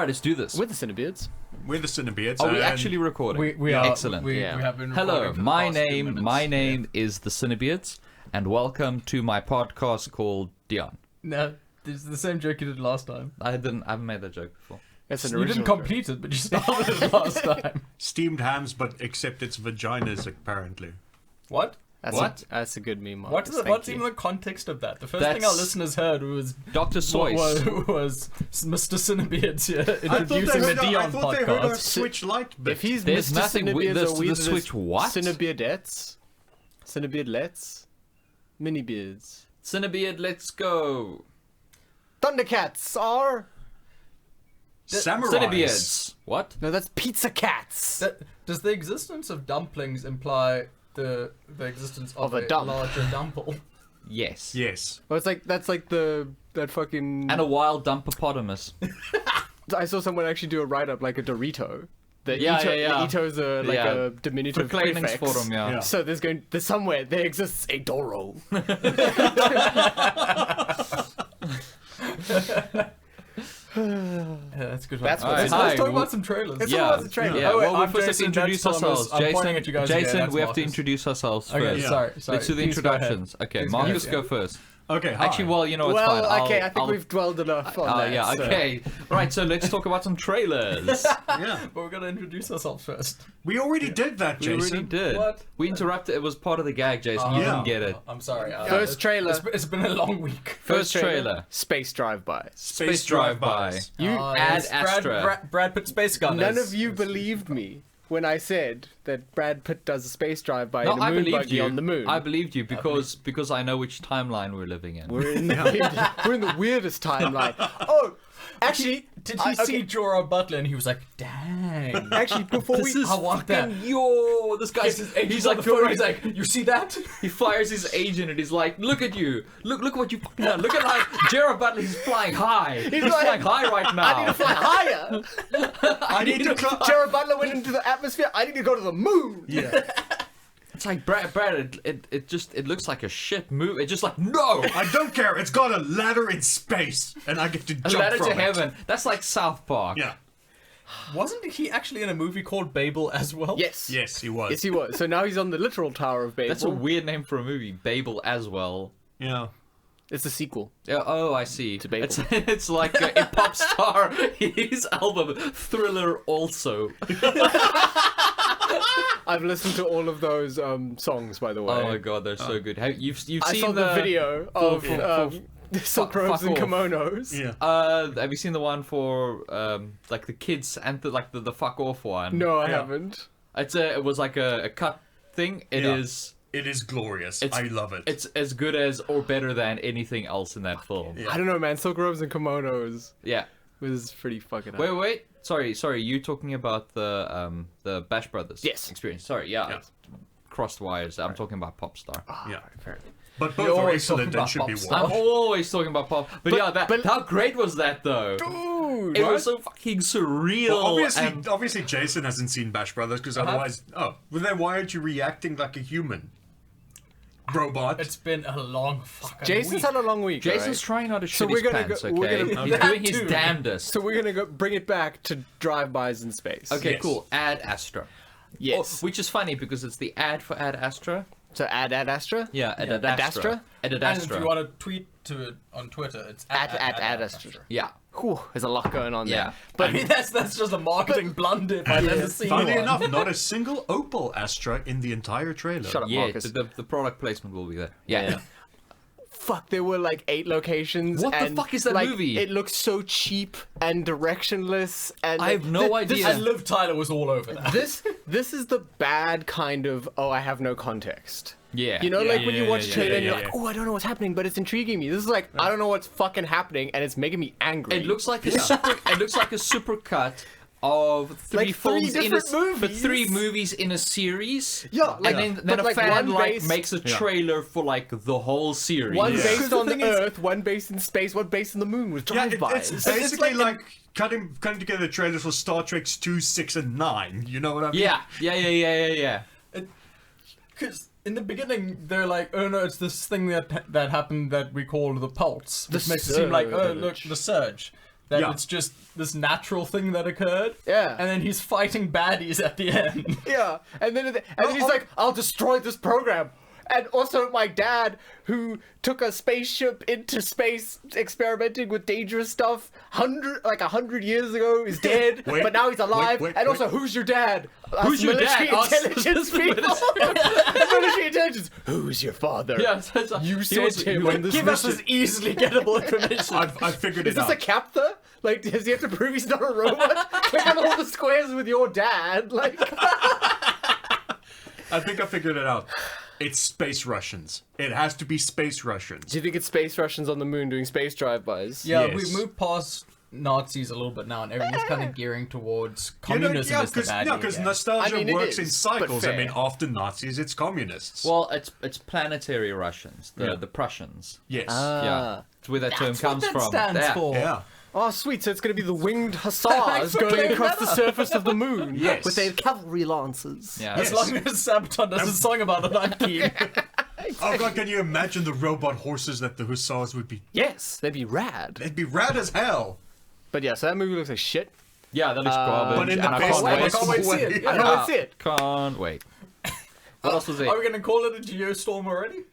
Alright, let's do this. With the CineBeards. We're the CineBeards. Are we actually recording? We are. Excellent. We Yeah. have been Hello, recording for the my past 2 name minutes. is the CineBeards, and welcome to my podcast called Dion. No, it's the same joke you did last time. I haven't made that joke before. That's an You didn't original complete it, but you started it last time. Steamed hams, but except it's vaginas, apparently. What? That's What? That's a good meme. What's Marcus, even the context of that? The first That's- thing our listeners heard was Dr. Seuss. was Mr. CineBeards here I introducing the Dion thought they heard our podcast. Switch Lite bit. If he's There's Mr. nothing with CineBeards, this- are we the Switch what? CineBeardettes? CineBeardlets? Mini-beards. Cinebeard, let's go. Thundercats are... Samurais. Cinebeards. What? No, that's Pizza Cats. Does the existence of dumplings imply the existence of, Of a dump. larger dumple? Yes. Yes. Well, it's like, that's like that fucking... And a wild dumpopotamus. I saw someone actually do a write-up like a Dorito. The Yeah, Ito, yeah, yeah. The Ito's a, like Yeah. a diminutive prefix. Verkleinungsform, ja. Yeah. So there's somewhere there exists a Doro. Yeah, that's a good. That's One. what- Let's Hi, talk we- about some trailers. Let's Yeah, talk about the trailer. yeah. Oh, wait, Well, we I'm first have to Jason, introduce that's Thomas. ourselves. I'm pointing at you guys again, Jason, that's we have to Marcus. introduce ourselves Okay, first. Yeah. sorry. Let's do the Please go ahead. introductions. Okay, Please go Marcus, ahead, go yeah. first. Okay, hi. Actually, well, you know, it's fine. Well, okay, I think I'll- we've dwelled enough on that. yeah, so- okay. Right, so let's talk about some trailers. Yeah. But we're gonna introduce ourselves first. We already did that, We Jason. already did. What? We interrupted. It was part of the gag, Jason. You Yeah. didn't get it. I'm sorry. First trailer. It's been a long week. First trailer. Space Drive-Bys. Space Drive-By. You, Ad it's Astra. Brad Pitt Space Gun. none of you believed me when I said that Brad Pitt does a space drive-by No, in a I moon believed buggy you. on the moon. I believed you because I know which timeline we're living in. We're in the weirdest timeline. Oh, actually, Did he see okay. Dora Butler and he was like, "Dang." Actually, before This we is I want that. fucking yo. This guy's he's like He's like, "You see that?" he fires his agent and he's like, "Look at you! Look what you fucking done! Look at how Jared Butler is flying high. He's like, flying high right now. I need to fly higher. I need to climb. Jared Butler went into the atmosphere. I need to go to the moon. Yeah. It's like Brad. It looks like a shit move. It's just like no. I don't care. It's got a ladder in space, and I get to A jump ladder from to it. heaven. That's like South Park. Yeah. Wasn't he actually in a movie called Babel as well? Yes. Yes, he was. Yes, he was. So now he's on the literal Tower of Babel. That's a weird name for a movie. Babel as well. Yeah. It's a sequel. Yeah, oh, I see. To Babel. It's like a pop star. His album Thriller also. I've listened to all of those songs, by the way. Oh my god, they're so good. You've seen I saw the video of silk robes and fuck off. kimonos. Yeah. Have you seen the one for like the kids and the fuck off one? No, I Yeah. haven't. It was like a cut thing. It Yeah. is. It is glorious. It's- I love it. It's as good as or better than anything else in that film. Yeah. I don't know, man. Silk robes and kimonos Yeah. was pretty fucking. Wait. Sorry. You talking about the Bash Brothers? Yes. Experience. Sorry. Yeah. Yeah. Crossed wires. I'm talking about Popstar. Yeah. Fair enough. But You're both are always talking excellent and about should be Popstar. watched. I'm always talking about Pop. But yeah, but- how great was that though? Dude, It was so fucking surreal. Well, and obviously, Jason hasn't seen Bash Brothers because otherwise, well then why aren't you reacting like a human? Robot. It's been a long fucking Jason's week. had a long week. Jason's right? trying not to So shit we're his gonna pants, go- we're okay? gonna- He's That doing his too. damnedest. So we're gonna go bring it back to drive-bys in space. Okay, Yes. cool. Ad Astra. Yes. Oh, which is funny because it's the ad for Ad Astra. So Ad Astra. Yeah, Ad Ad Astra. Astra? Ad And if Astra. you want to tweet to it on Twitter, it's Ad Astra. Yeah. Whew, there's a lot going on Yeah. there. But I mean, that's just a marketing blunder if I've ever seen Funny one. enough, not a single Opal Astra in the entire trailer. Shut up. Yeah, Marcus. the product placement will be there. Yeah. Fuck, there were like 8 locations. What the and, fuck is that like, movie? It looks so cheap and directionless. And I have no idea. And Liv Tyler was all over that. This is the bad kind of I have no context. Yeah. You know, Yeah, like when you watch a trailer and you're yeah. like, oh, I don't know what's happening, but it's intriguing me. This is like, I don't know what's fucking happening, and it's making me angry. It looks like a super. It looks like a super cut of three Like films three in a different but 3 movies. movies in a series. Yeah, like- and then but a like fan one like based- makes a trailer for like the whole series. one Yeah. based The on the thing is- Earth, one based in space, one based in the moon with Yeah, drive-bys. it's basically like cutting together trailers for Star Trek's 2, 6, and 9. You know what I mean? Yeah. Because in the beginning, they're like, oh no, it's this thing that happened that we call the pulse, which The makes it seem like, oh surge. look, the surge. that Yeah. it's just this natural thing that occurred. Yeah. And then he's fighting baddies at the end. Yeah, and then he's like, "I'll destroy this program." And also, my dad, who took a spaceship into space, experimenting with dangerous stuff, 100 years ago, is dead. Wait, but now he's alive. wait, and also, who's your dad? Who's your dad? Military intelligence people. Military intelligence. Who's your father? Yeah, so You he sent was- him he- on this Give us mission. this easily gettable information. I figured Is it this out. a captcha? Like, does he have to prove he's not a robot? Click on all the squares with your dad. Like, I think I figured it out. It's space Russians. It has to be space Russians. do you think it's space Russians on the moon doing space drive-bys? Yeah, Yes. we moved past Nazis a little bit now, and everything's kind of gearing towards communism yeah, is the bad because again. nostalgia I mean, it works in is, cycles. but I mean, fair. after Nazis, it's communists. Well, it's planetary Russians, Yeah. the Prussians. yes. Yeah, it's where that term That's what comes that from. stands Yeah. for. yeah. Oh, sweet. So it's going to be the winged Thanks hussars for going clearing across that the up. surface of the moon Yes. with their cavalry lances. Yeah. As Yes. long as Sabaton does a song about it, I'm keen. Oh god, can you imagine the robot horses that the hussars would be? Yes, they'd be rad. They'd be rad as hell. But yeah, so that movie looks like shit. Yeah, that looks garbage. But in the and I best can't way. wait. I can't wait to see it. I know it's it. Can't wait. What else was there? Are we going to call it a geostorm already?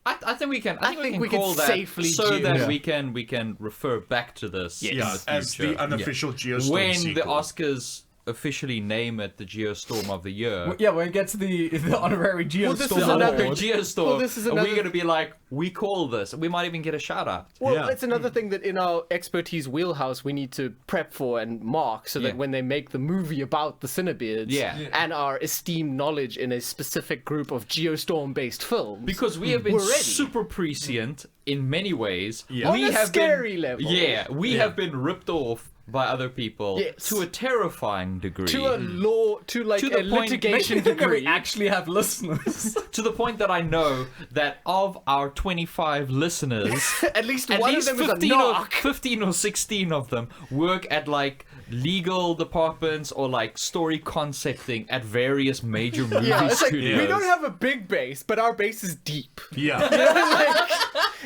I think we can. I think we we can can call that safely so that Yeah. we can refer back to this. Yes. in Yeah, the as future. the unofficial Geostorm when sequel. the Oscars officially name it the Geostorm of the Year. Yeah, when it gets the honorary geostorm this The is award. honorary Geostorm. Well, this is and another- we're going to be like, we call this. We might even get a shout out. Well, Yeah. it's another thing that in our expertise wheelhouse we need to prep for and mark so that Yeah. when they make the movie about the CineBeards Yeah. Yeah. and our esteemed knowledge in a specific group of geostorm-based films. Because we have been We're ready. super prescient in many ways. Yeah. We On a have scary been, level. Yeah, we Yeah. have been ripped off by other people Yes. to a terrifying degree. to a law, to like To the a point- litigation Think that we degree. actually have listeners. To the point that I know that of our 25 listeners, At least at one least of them is a 15 or, knock. 15 or 16 of them work at like legal departments or like story concepting at various major movie Yeah, it's like studios. we don't have a big base, but our base is deep. Yeah. Like,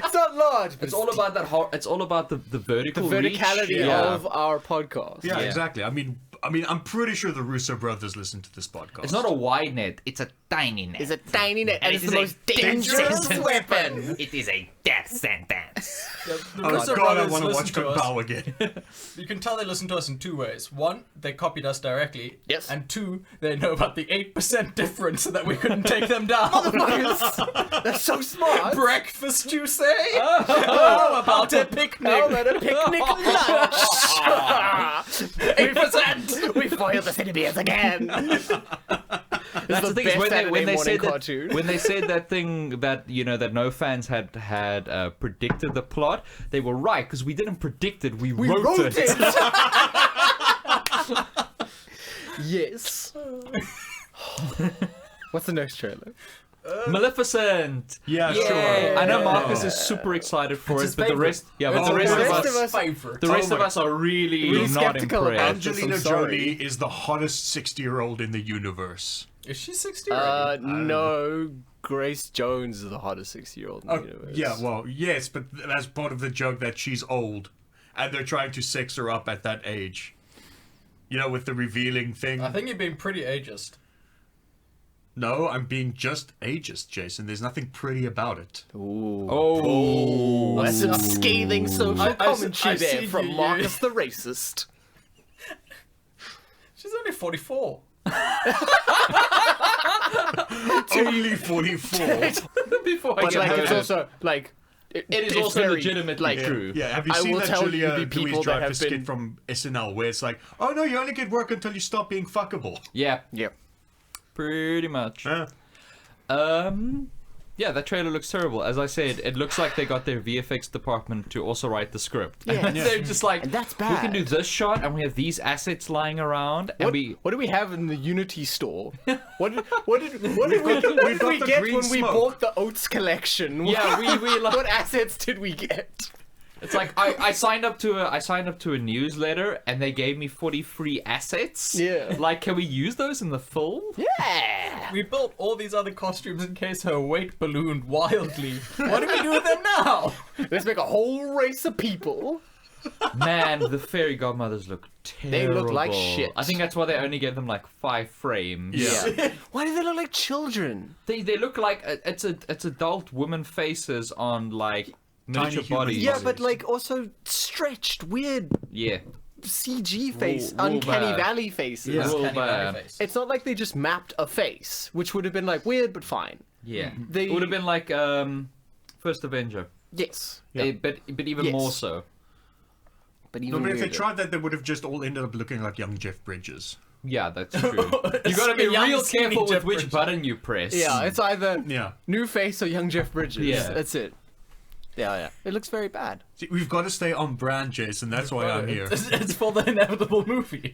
it's not large, but It's all about that. It's all about the vertical the reach. verticality Yeah. of our podcast. Yeah, Yeah. exactly. I mean, I'm pretty sure the Russo brothers listen to this podcast. It's not a wide net. It's a tiny net. It's a tiny net, and it's is the a most dangerous dangerous weapon. It is a death sentence. The Oh Russo god, I brothers want to listen watch to Kung us. Pao again. You can tell they listen to us in two ways. One, they copied us directly. Yes. And two, they know about the 8% difference so that we couldn't take them down. That's so smart. Breakfast, you say? Oh, about a picnic. How about a picnic lunch? 8%. We foiled the CineBeards again. That's the thing is when they said that cartoon. when they said that thing that that no fans had predicted the plot, they were right because we didn't predict it. We wrote it. Yes. What's the next trailer? Maleficent. Yeah, Yay. sure. I know Yeah. Marcus is super excited for It's it, but the rest, favorite. but It's the rest the of rest us, of us- Favorite. the rest Oh of my- us are really Really not skeptical about impressed. this. Angelina I'm sorry. Jolie is the hottest 60-year-old in the universe. Is she 60 already? No. Grace Jones is the hottest 60-year-old in the universe. Yeah, well, yes, but that's part of the joke that she's old, and they're trying to sex her up at that age. You know, with the revealing thing. I think you're being pretty ageist. No, I'm being just ageist, Jason. There's nothing pretty about it. Ooh. Oh, That's a scathing social I commentary see there from you- Marcus the racist. She's only 44. Only 44. before I But get like, it's hurt. also like It is it's also very, legitimately like, true. Yeah, have you I seen will that tell you Julia the people Louise that have Dreyfus skit been- from SNL where it's like, oh no, you only get work until you stop being fuckable. Yeah, Yeah. pretty much. Huh? Yeah, that trailer looks terrible. As I said, it looks like they got their VFX department to also write the script. Yeah. They're just like, And that's we can do bad. this shot, and we have these assets lying around, and What do we have in the Unity store? What did we we've got the get green when we smoke. bought the Oats collection? Yeah, we like, What assets did we get? it's like I signed up to a newsletter, and they gave me 40 free assets. Yeah. Like, can we use those in the film? Yeah. We built all these other costumes in case her weight ballooned wildly. What do we do with them now? Let's make a whole race of people. Man, the fairy godmothers look terrible. They look like shit. I think that's why they only gave them like 5 frames. Yeah. Why do they look like children? They look like it's adult woman faces on like miniature human bodies. Yeah, but like also stretched, weird Yeah. CG face, Real Uncanny bad. Valley faces. Yeah. Real Uncanny Valley bad. face. It's not like they just mapped a face, which would have been like weird but fine. Yeah. They- It would have been like First Avenger. Yes, But even Yes. more so. but No, even but if they weirder. tried that, they would have just all ended up looking like young Jeff Bridges. Yeah, that's true. You gotta be Young, real skinny careful with Jeff which Bridges. button you press. Yeah, it's either Yeah. new face or young Jeff Bridges. Yeah. That's it. Yeah. It looks very bad. See, we've got to stay on brand, Jason. That's why I'm here. It's for the inevitable movie.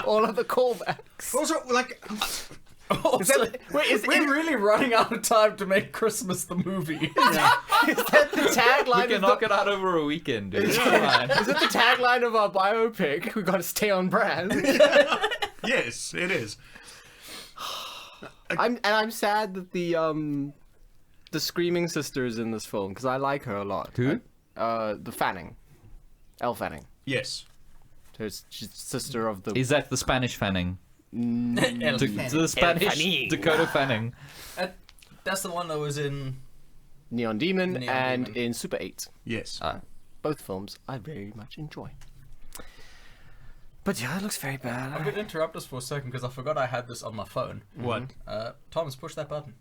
All of the callbacks. Also, like, Also, Is we're really running out of time to make Christmas the movie. Is that the We tagline? can Of knock the, it out over a weekend, dude. Come on. is it the tagline of our biopic? We got to stay on brand. yes, it is. I'm sad that the screaming sister is in this film because I like her a lot. Who? The Fanning, Elle Fanning. Yes. She's sister of the. Is that the Spanish Fanning? The Spanish Fanning. Dakota Fanning. That's the one that was in. Neon Demon Neon and Demon. in Super 8. Yes. Both films I very much enjoy. But yeah, it looks very I'm bad. going to interrupt us for a second because I forgot I had this on my phone. What? Thomas, push that button.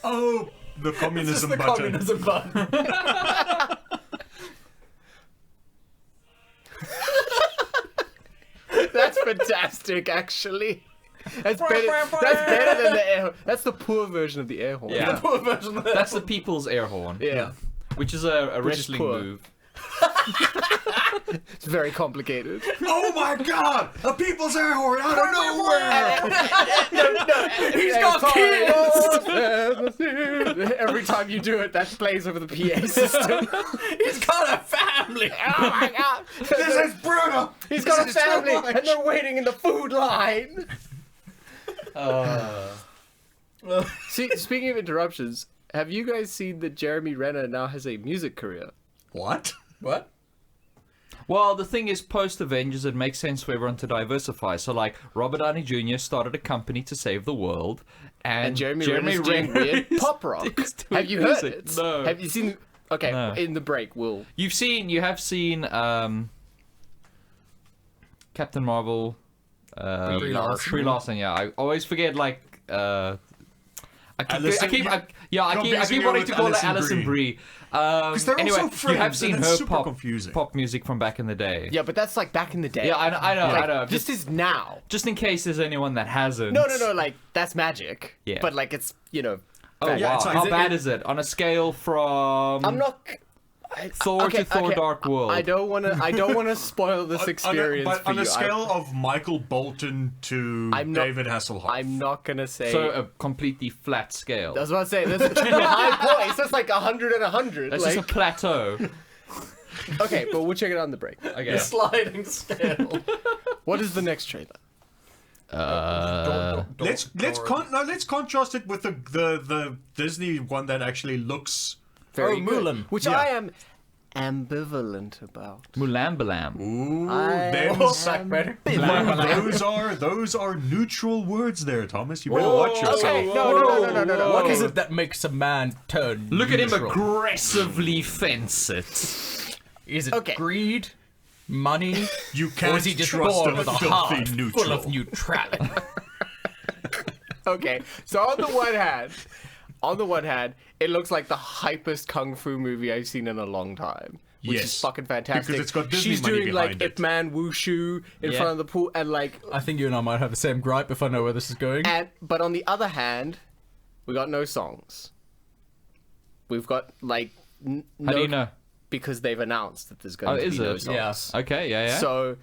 Oh, the This is communism the button. communism button. That's fantastic, actually. That's better than the air. That's the poor version of the air horn. Yeah. Poor version of that. That's the people's air horn. Yeah. Which is a Which is wrestling poor. move. It's very complicated. Oh my god! A people's air horn out of nowhere! He's got kids! Every time you do it, that plays over the PA system. He's got a family. Oh my god! This is brutal! He's got a This is too family, much. and they're waiting in the food line. See, speaking of interruptions, have you guys seen that Jeremy Renner now has a music career? What? What? Well, the thing is, post-Avengers, it makes sense for everyone to diversify. So, like, Robert Downey Jr. started a company to save the world, and Jeremy Renner's doing weird pop rock. is doing Have you heard music. it? No. Have you seen? Okay, No. in the break, we'll. You have seen Captain Marvel, Brie Larson. Brie Larson. Yeah, I always forget I keep You're wanting mixing her to with call her Alison Alison Brie. they're Anyway, also you have friends, seen and her it's super confusing. pop music from back in the day. Yeah, but that's like back in the day. Yeah, I know. Like, I know. This is now. Just in case there's anyone that hasn't. No, like that's magic. Yeah. But like it's Oh back- wow! it's like- How is it- bad is it on a scale from I'm not. Thor to Thor: Dark World? I don't want to spoil this experience But for on you. a scale of Michael Bolton to I'm not- David Hasselhoff. I'm not gonna say. So a completely flat scale. I was about to say, there's a high points. That's like 100 and 100. That's Like, just a plateau. okay, but we'll check it out on the break. Okay. The sliding scale. What is the next trailer? Let's contrast it with the Disney one that actually looks. Very Oh, good, Mulan. which Yeah. I am ambivalent about. Mulan Balam. Ooh, I them's- am those are neutral words there, Thomas. You better watch yourself. Okay, no. What is it that makes a man turn Look at him neutral? aggressively fence it. Is it Okay. greed? Money? You Or can't is he just trust born a with a filthy heart neutral. full of neutrality? Okay, so on the one hand, it looks like the hypest kung fu movie I've seen in a long time. Which Yes, is fucking fantastic. because it's got Disney She's money doing like behind it. Ip Man Wushu in Yeah. front of the pool, and like, I think you and I might have the same gripe if I know where this is going. but on the other hand, we got no songs. We've got like How do you know? because they've announced that there's going to is be no it? songs. Yeah. Okay, yeah. So,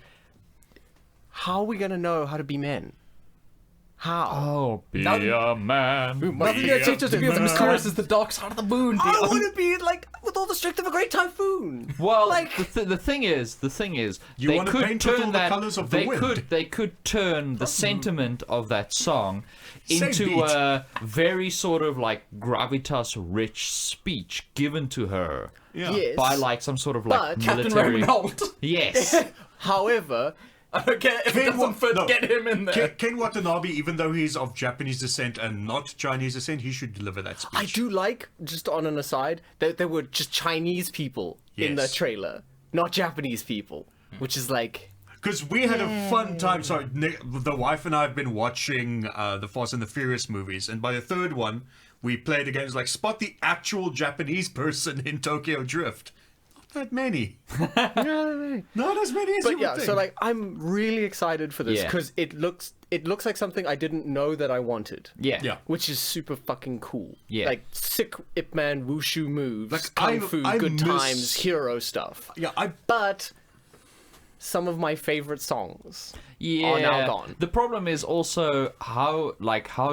how are we gonna know how to be men? How? Oh, be That- a man. Nothing gonna teach us to be as mysterious as the dark side of the moon, I Dion. want to be like with all the strength of a great typhoon. Well, Like- the thing is, You they wanna could paint with turn all the that. colours of the they wind. could turn the sentiment of that song Same into beat. a very sort of like gravitas-rich speech given to her Yeah. Yes. by like some sort of like But Captain military. Raymond Holt. Yes. However, I don't care if it Ken doesn't fit, no. get him in there. Ken Watanabe, even though he's of Japanese descent and not Chinese descent, he should deliver that speech. I do like, just on an aside, that there were just Chinese people in the Yes. trailer, not Japanese people, which is like, Because we had a fun time. So the wife and I have been watching the Fast and the Furious movies, and by the third one, we played a game. It was like, spot the actual Japanese person in Tokyo Drift. Not that many. Not as many as but you yeah, would think. so like I'm really excited for this Yeah. because it looks like something I didn't know that I wanted. Yeah. Yeah. Which is super fucking cool. Yeah. Like sick Ip Man wushu moves, Like, kung fu, I good miss- times, hero stuff. Yeah, But some of my favorite songs Yeah. are now gone. The problem is also how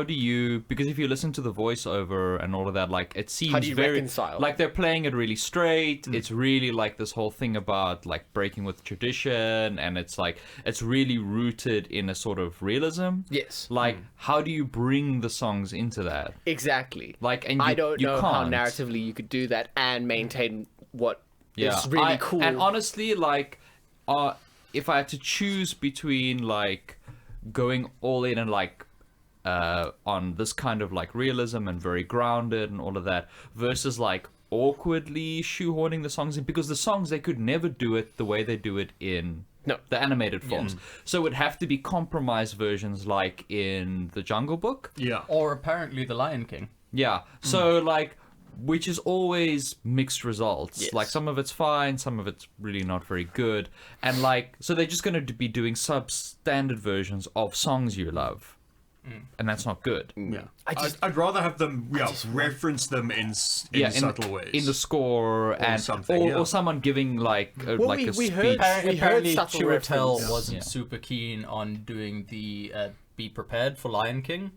do you, because if you listen to the voiceover and all of that, like it seems do you very reconcile? like they're playing it really straight. It's really like this whole thing about like breaking with tradition, and it's like it's really rooted in a sort of realism. Yes. Like how do you bring the songs into that? Exactly. Like, and I you- don't you know how can't. narratively you could do that and maintain what is Yeah, really cool. And honestly, like, if I had to choose between like going all in and like on this kind of like realism and very grounded and all of that versus like awkwardly shoehorning the songs in, because the songs they could never do it the way they do it in No. the animated films, so it would have to be compromised versions like in the Jungle Book. yeah. Or apparently the Lion King. Yeah. So like, which is always mixed results. Yes. Like some of it's fine, some of it's really not very good, and like so they're just going to be doing substandard versions of songs you love, and that's not good. Yeah. I just- I'd rather have them reference them in subtle ways. in the score and something, or, yeah. or someone giving like a, Well, like a we speech. heard- Apparently, We heard subtle Chiwetel reference. wasn't Yeah. super keen on doing the Be Prepared for Lion King.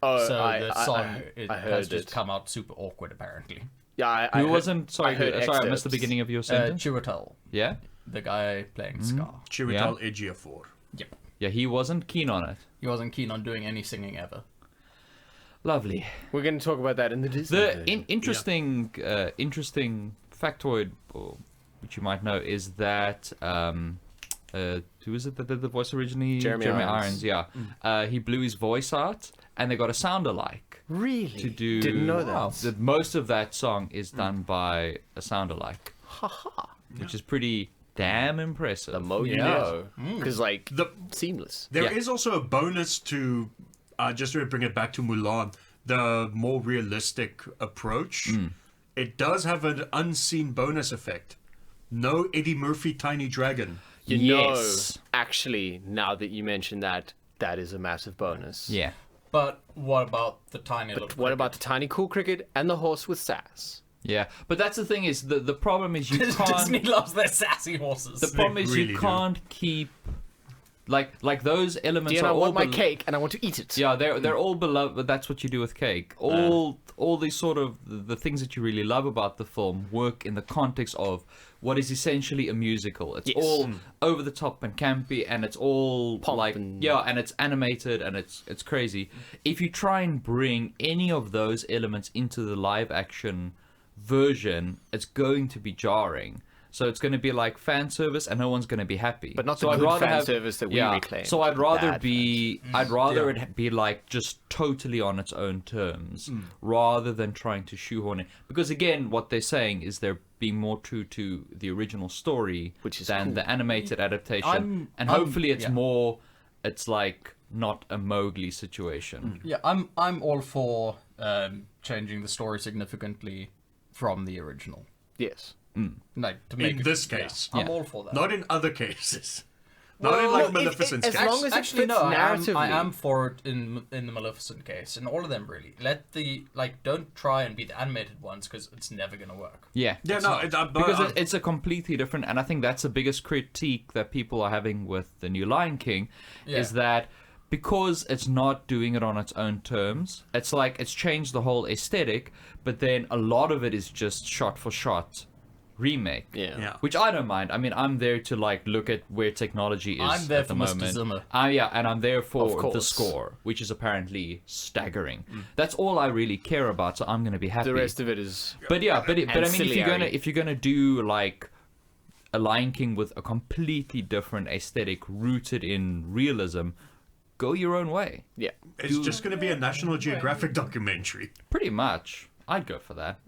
Oh, So I- the I- song I has heard just it. come out super awkward, apparently. Yeah, I Who heard- wasn't? Sorry, I heard sorry, I missed the excerpts. beginning of your sentence. Chiwetel, Yeah, the guy playing Scar. Chiwetel Ejiofor. Yep. yeah, he wasn't keen on it. He wasn't keen on doing any singing ever. Lovely. We're going to talk about that in the Disney. The version. interesting factoid, which you might know, is that who is it that did the voice originally? Jeremy Irons. Yeah, he blew his voice out, and they got a sound alike Really? to do. Didn't know that. Wow. That most of that song is done by a sound alike, which is pretty damn impressive. The more you Yeah. know. Because, like, The seamless. There is Yeah. also a bonus to, just to bring it back to Mulan, the more realistic approach. It does have an unseen bonus effect. No Eddie Murphy tiny dragon. You Yes. know, actually, now that you mention that, that is a massive bonus. Yeah. But what about the tiny little What about the tiny cool cricket and the horse with sass? Yeah, but that's the thing is the problem is you can't. Disney loves their sassy horses. The problem is really you do. can't keep like those elements Dean, are I all want my bel- cake and I want to eat it. Yeah, they're all beloved, but that's what you do with cake. All these sort of the things that you really love about the film work in the context of what is essentially a musical. It's Yes. all over the top and campy, and it's all Pomp like and- and it's animated and it's crazy. If you try and bring any of those elements into the live action version, it's going to be jarring. So it's going to be like fan service, and no one's going to be happy. But not so the I'd good rather fan have, service that we yeah, reclaim. So I'd The rather bad be, I'd rather it be like just totally on its own terms, rather than trying to shoehorn it. Because again, what they're saying is they're being more true to the original story, Which is than cool. the animated adaptation. And I'm- hopefully, it's yeah. more. It's like not a Mowgli situation. Yeah, I'm all for changing the story significantly from the original. Yes. Like to make In it- this yeah, case. I'm Yeah. all for that. Not in other cases. Not in Well, like it- Maleficent's as case. long as it Actually, fits no, I narratively. am for it in the Maleficent case, and all of them really. Let the don't try and be the animated ones because it's never gonna work. Yeah. Yeah, no, Because it's a completely different, and I think that's the biggest critique that people are having with the new Lion King, is Yeah. that because it's not doing it on its own terms. It's like it's changed the whole aesthetic, but then a lot of it is just shot for shot remake. Yeah. Which I don't mind. I mean, I'm there to like look at where technology is I'm there at the for Mr. moment. Zimmer. Yeah, and I'm there Of for the course. score, which is apparently staggering. That's all I really care about, so I'm gonna be happy. The rest of it is. But yeah, but I mean, Ancillary. if you're gonna do like a Lion King with a completely different aesthetic rooted in realism, go your own way. Yeah. It's just going to be a National Geographic documentary. Pretty much, I'd go for that.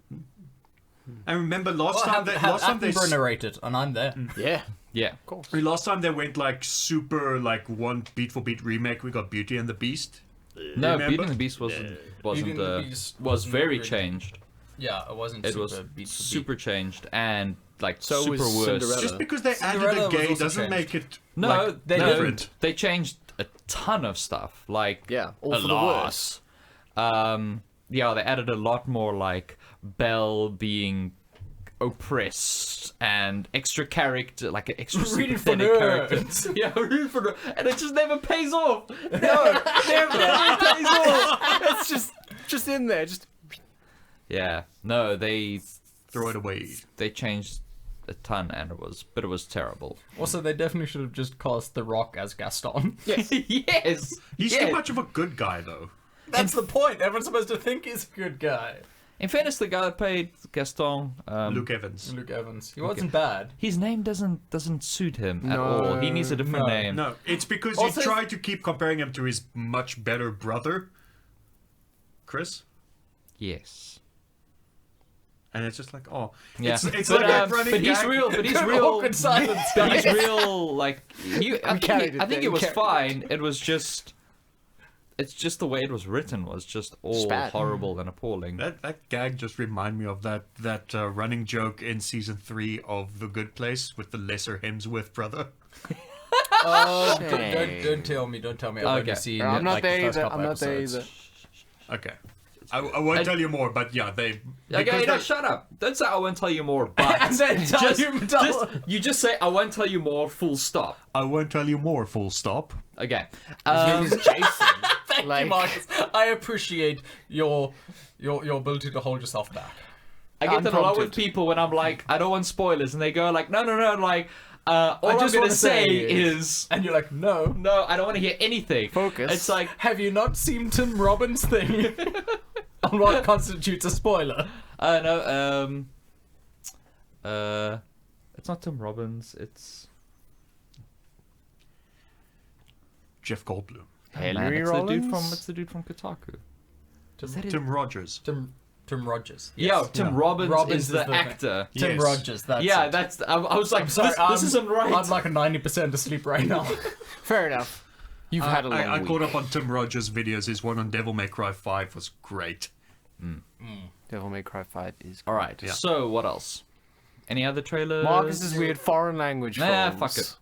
I remember last Well, time they Attenborough narrated, and I'm there. Yeah. Yeah. last time they went like super like one beat for beat remake. We got Beauty and the Beast. No, Remember? Beauty and the Beast wasn't Beauty and the Beast was wasn't very really- changed. Yeah, it wasn't It super was beat for super changed and like So super was worse. Cinderella. Just because they added Cinderella a was gay also doesn't changed. make it No, like, they different. didn't. They changed a ton of stuff. Like Yeah, all a for the lot. worse. Yeah, they added a lot more like Belle being oppressed and extra character, like an extra Reading for sympathetic character. nerds. Yeah, reading for nerds. And it just never pays off. No, never pays off. It's just in there. Just Yeah, no, they Throw it away. changed a ton, and it was terrible. Also, they definitely should have just cast The Rock as Gaston. Yes, He's yeah. too much of a good guy though. That's the point. Everyone's supposed to think he's a good guy. In fairness, the guy that played Gaston, Luke Evans. Luke Evans. He wasn't bad. his name doesn't suit him at No, all. He needs a different no, name. No, it's because Also- you try to keep comparing him to his much better brother, Chris, Yes. and it's just like, oh, Yeah. it's but, like that running but he's gag. real. But he's Good real. awkward silence, But he's guys. real. Like I carried think, it there, it we was carried fine. It was just. It's just the way it was written was just all bad. horrible and appalling. That gag just reminded me of that running joke in season 3 of The Good Place with the lesser Hemsworth brother. Oh, Hey. don't tell me. Don't tell me. I've Okay. only seen I'm not like, the there first either. couple I'm not there episodes. either. Okay, I won't tell you more, but yeah, they. Okay, because no, they- shut up. Don't say I won't tell you more. But And then you just say I won't tell you more. Full stop. I won't tell you more. Full stop. Okay. His name is Jason. Thank Like- you, Marcus. I appreciate your ability to hold yourself back. I get that a lot with Unprompted. people when I'm like, I don't want spoilers, and they go like, no, like, all I'm just gonna wanna say say is, And you're like, no. no, I don't want to hear anything. Focus. It's like, Have you not seen Tim Robbins' thing on what constitutes a spoiler? no, it's not Tim Robbins. It's Jeff Goldblum. Henry it's Rollins. it's the dude from Kotaku. Is that it? Tim Rogers. Tim Rogers. Yeah, Yes. Tim Yeah. Robbins, Robbins is is the the thing. actor. Tim Yes. Rogers. That's Yeah, it. that's. I was like, I'm sorry, this isn't right. I'm like a 90% asleep right now. Fair enough. You've had a long I week. caught up on Tim Rogers' videos. His one on Devil May Cry 5 was great. Devil May Cry 5 is. All right. Yeah. So what else? Any other trailers? Marcus's weird foreign language. Nah, films. fuck it.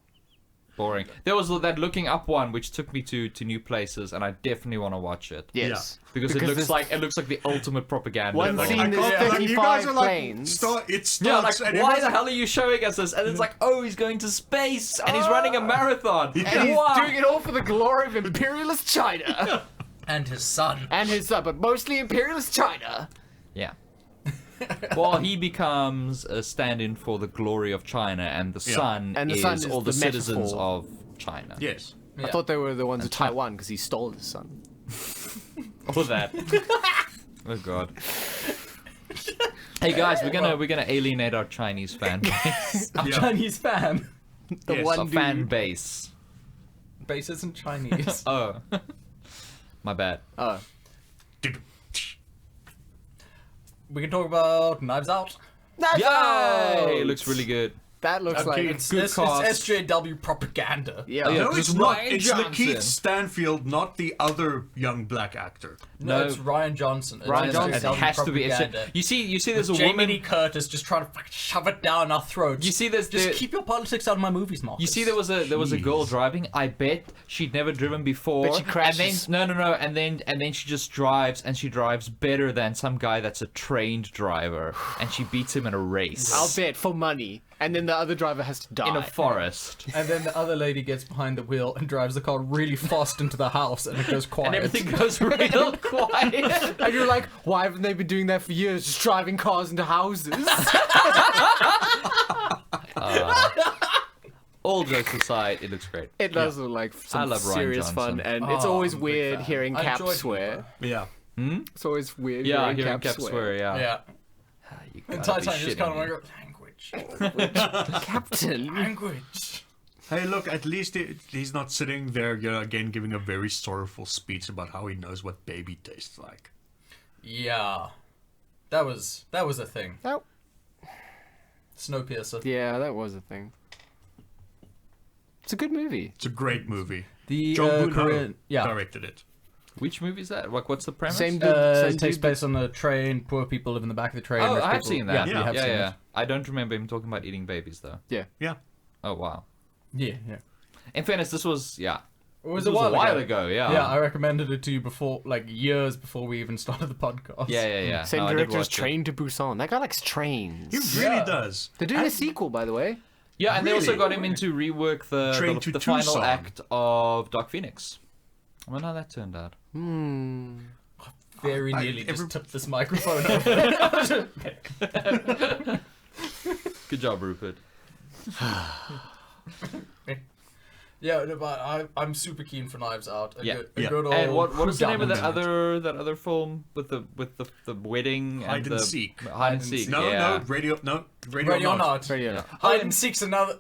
Boring. There was that looking up one which took me to new places, and I definitely want to watch it Yes. because it looks like the ultimate propaganda. One Like, scene I there's can't- like, you 55 guys are like, planes. it starts yeah, like and why everyone's the hell are you showing us this? And it's like, oh, he's going to space and he's running a marathon. And he's Wow. doing it all for the glory of imperialist China And his son. and his son, but mostly imperialist China. Yeah. Well, he becomes a stand-in for the glory of China, and the sun And the is sun is all the, the citizens metaphor. of China. Yes. I thought they were the ones of China. Taiwan because he stole his son. All that. Oh god. Hey guys, we're gonna alienate our Chinese fan base. I'm Chinese fan. The Yes. one Our dude. fan base. Base isn't Chinese. Oh. My bad. Oh, We can talk about Knives Out. Knives Yay! Out! It looks really good. That looks like Okay, It's, Good it's cast. SJW propaganda. yeah. Oh, yeah. No, It's it's not. Ryan It's Johnson. Lakeith Stanfield, not the other young black actor. No, No. it's Ryan Johnson. It's Ryan Johnson. It SJW has to be. propaganda. You see, there's a Jamie woman. Lee Curtis just trying to fucking shove it down our throats. You see, there's just the- keep your politics out of my movies, Marcus. You see, there was a girl Jeez. driving. I bet she'd never driven before. But she crashes. And then no, and then she just drives, and she drives better than some guy that's a trained driver, and she beats him in a race. I'll bet for money. And then the other driver has to die. in a forest. And then the other lady gets behind the wheel and drives the car really fast into the house, and it goes quiet. And everything goes real quiet. And you're like, why haven't they been doing that for years? Just driving cars into houses. All jokes aside, it looks great. It does look like some love Ryan serious fun, Johnson. and it's Oh, always I'm a big weird fan. hearing I Cap enjoyed swear. Yeah. It's always weird Yeah, hearing Cap swear. yeah. Yeah. You And gotta be Titan just kind of shitting me. like, language. Captain. Language. Hey, look, at least he's not sitting there, again, giving a very sorrowful speech about how he knows what baby tastes like. Yeah. That was a thing. Oh, Snowpiercer. yeah, that was a thing. It's a good movie. It's a great movie. The John Boon Korean, yeah. directed it. Which movie is that? Like, what's the premise? Same dude. Same It takes dude. place on a train. Poor people live in the back of the train. Oh, rich I've people- seen that. Yeah, Yeah. you have yeah, seen yeah. it. I don't remember him talking about eating babies though. Yeah. Yeah. Oh wow. Yeah, yeah. In fairness, this was It was this a while ago. Yeah. Yeah, I recommended it to you before, like years before we even started the podcast. yeah. Same No, I did director as watch it. Train to Busan. That guy likes trains. He really Yeah. does. They're doing a sequel, by the way. Yeah, and they also Really? got him in to rework the Train to final Tucson. act of Dark Phoenix. I wonder how that turned out. Very I- nearly every- just tipped this microphone over. Good job, Rupert. Yeah, no, but I'm super keen for Knives Out. A Yeah. good, Yeah. a good old And what is the name of that whodunit. other film with the wedding Hide and and the Seek. Hide and Seek? No, yeah. no, radio Radio not. Not. Radio Yeah. Hide and Seek's another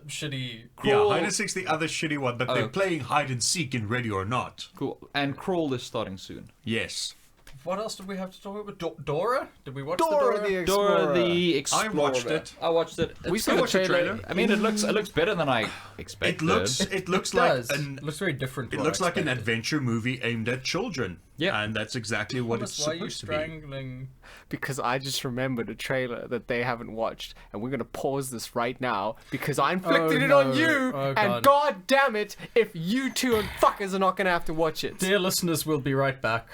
shitty. Crawl- Yeah, Hide and Seek's the other shitty one, but Oh. they're playing Hide and Seek in Radio or Not. Cool. And Crawl is starting soon. Yes. What else did we have to talk about? Dora? Did we watch Dora the the Dora? Explorer. Dora the Explorer. I watched it. I watched it. We It's saw good. the trailer. I mean, it looks better than I It expected. looks It like does. an It looks very different. to it what looks I like an expected. adventure movie aimed at children. Yeah. And that's exactly what it's Thomas, why are you supposed to be. strangling? Because I just remembered a trailer that they haven't watched, and we're gonna pause this right now because I inflicted it on no. you, Oh, and God. god damn it, if you two fuckers are not gonna have to watch it. Dear listeners, we'll be right back.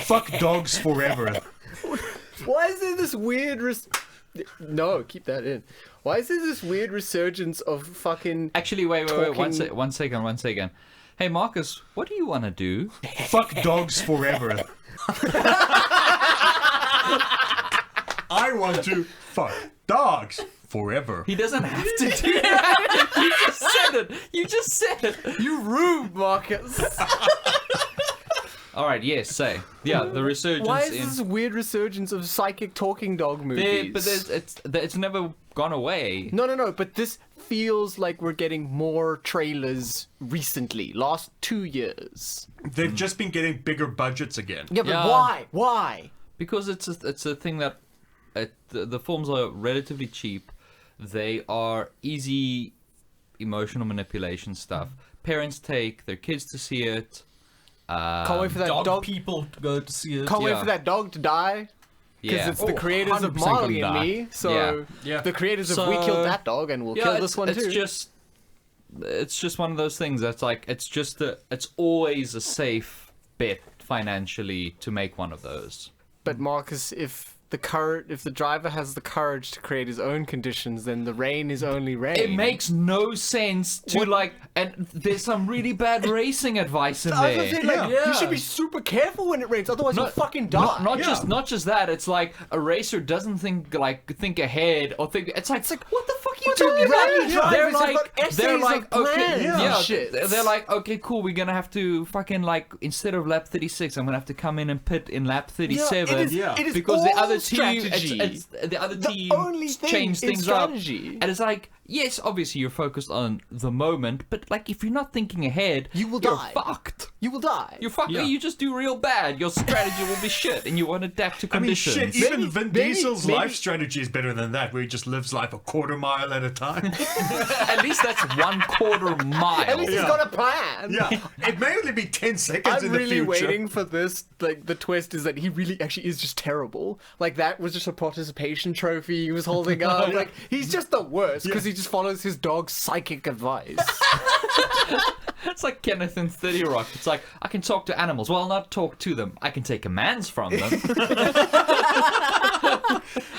Fuck dogs forever. Why is there this weird No, keep that in. Why is there this weird resurgence of fucking Actually, wait. One talking- second. Hey, Marcus, what do you want to do? Fuck dogs forever. I want to fuck dogs forever. He doesn't have to do that. You just said it. You just said it. You rude, Marcus. All right. Yes. Say. Yeah. The resurgence Why is in. this weird resurgence of psychic talking dog movies? But it's never gone away. No, but this feels like we're getting more trailers recently, last 2 years. They've just been getting bigger budgets again. Yeah, but Yeah. why? Why? Because it's a thing that the films are relatively cheap. They are easy emotional manipulation stuff. Parents take their kids to see it. Can't wait for that dog. people to go to see it. Can't wait yeah. for that dog to die. Because Yeah. it's the Oh, creators of 100% Marley gonna and die. Me. So Yeah. the creators of So- We Killed That Dog and we'll kill this one too. It's just one of those things that's like it's always a safe bet financially to make one of those. But Marcus, if the driver has the courage to create his own conditions, then the rain is only rain. It makes no sense to and there's some really bad racing advice in I was there. gonna say, like, Yeah. you should be super careful when it rains, otherwise you'll fucking die. Not just that. It's like a racer doesn't think ahead or think. It's like what the fuck are you Dude, talking rally about? drivers have got essays of plans and shit. They're like, okay, cool. We're gonna have to fucking instead of lap 36, I'm gonna have to come in and pit in lap 37. it is because the all other team, strategy. the other The team only thing change is things strategy. up, and it's like, yes, obviously you're focused on the moment, but like if you're not thinking ahead, You will you're die. fucked. You will die. You're fucked. Yeah. You just do real bad. Your strategy will be shit, and you won't adapt to I mean, conditions. shit, even Maybe- Vin maybe- Diesel's maybe- life strategy is better than that, where he just lives life a quarter mile at a time. At least that's 1/4 mile. At least he's Yeah. got a plan. Yeah, it may only be 10 seconds I'm in the really future. waiting for this. Like, the twist is that he really actually is just terrible. Like, that was just a participation trophy he was holding up. Like, he's just the worst because he just follows his dog's psychic advice. It's like Kenneth in 30 Rock. It's like, I can talk to animals. Well, not talk to them. I can take commands from them.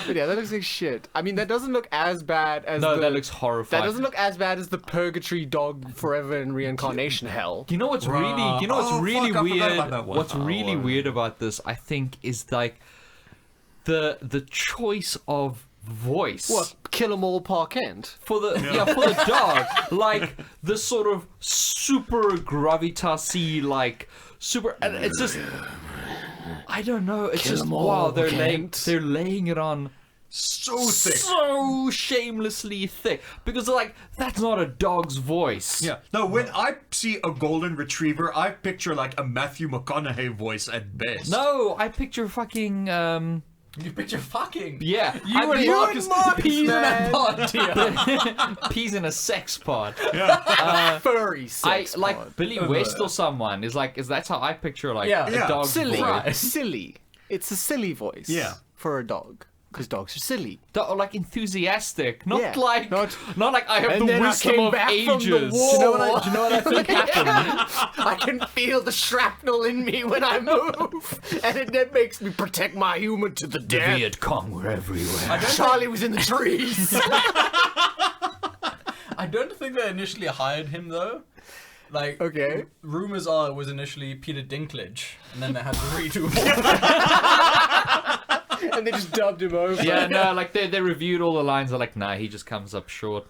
But yeah, that looks like shit. I mean, that doesn't look as bad as No, the, that looks horrifying. That doesn't look as bad as the purgatory dog forever in reincarnation hell. You know what's Bruh. really, Oh, really fuck, I forgot weird? about that one. What's really weird about this, I think, is like the choice of voice. What? Kill 'em all, Park Kent. For the for the dog, like the sort of super gravitas-y, like super, and it's just, I don't know, it's Kill just 'em all, wow, they're laying Kent. it on So thick. so shamelessly thick because like that's not a dog's voice. Yeah. No, when I see a golden retriever, I picture like a Matthew McConaughey voice at best. No, I picture fucking You picture fucking. yeah, You I and mean, Marcus peas in that man. pod here. peas in a sex pod. Furry I sex like pod. Billy West or someone is that's how I picture like Yeah. a Yeah. dog's Silly. voice. Silly. It's a silly voice. Yeah. For a dog. Because dogs are silly. Or like enthusiastic, not Yeah, like not- like I have And the then I wisdom came of back from the ages. war. Do you know what I think happened? I can feel the shrapnel in me when I move. And it makes me protect my human to the The death. Viet Cong were everywhere. Charlie was in the trees. I don't think they initially hired him though. Like, Okay. rumors are it was initially Peter Dinklage, and then they had to redo it. And they just dubbed him over. Yeah, no, like they reviewed all the lines. They're like, nah, he just comes up short.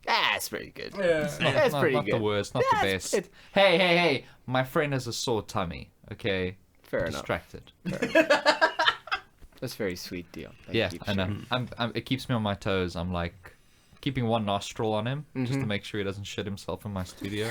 That's pretty good. Yeah. That's not, pretty not good. the worst, not Yeah, the it's- best. Hey, my friend has a sore tummy. Okay, Fair enough. distracted. That's very sweet, Dion. Thank Yeah, you. I know. It keeps me on my toes. I'm like keeping one nostril on him just to make sure he doesn't shit himself in my studio.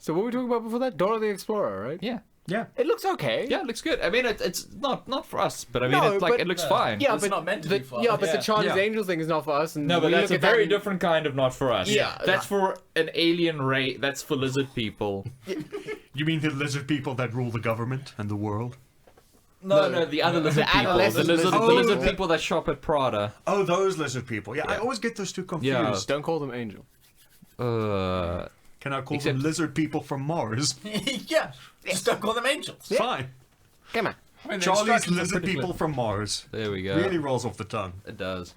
So what were we talking about before that? Dora the Explorer, right? Yeah. Yeah. It looks okay. Yeah, it looks good. I mean, it's not for us, but I mean, No, it's like but- it looks fine. Yeah, It's but not meant to the, be fun. Yeah, but Yeah. the Charlie's Yeah. Angels thing is not for us. And No, but we that's look a at that very and- different kind of not for us. Yeah. That's for an alien race. That's for lizard people. You mean the lizard people that rule the government and the world? No, the other lizard people. The adolescent lizard, lizard the lizard people. people that shop at Prada. Oh, those lizard people. Yeah, I always get those two confused. Yeah. Don't call them Angel. Can I call Except- them lizard people from Mars? Yeah. Just don't call them angels. Fine. Come on. I mean, the Charlie's instructions are lizard pretty people clear. from Mars. There we go. Really rolls off the tongue. It does.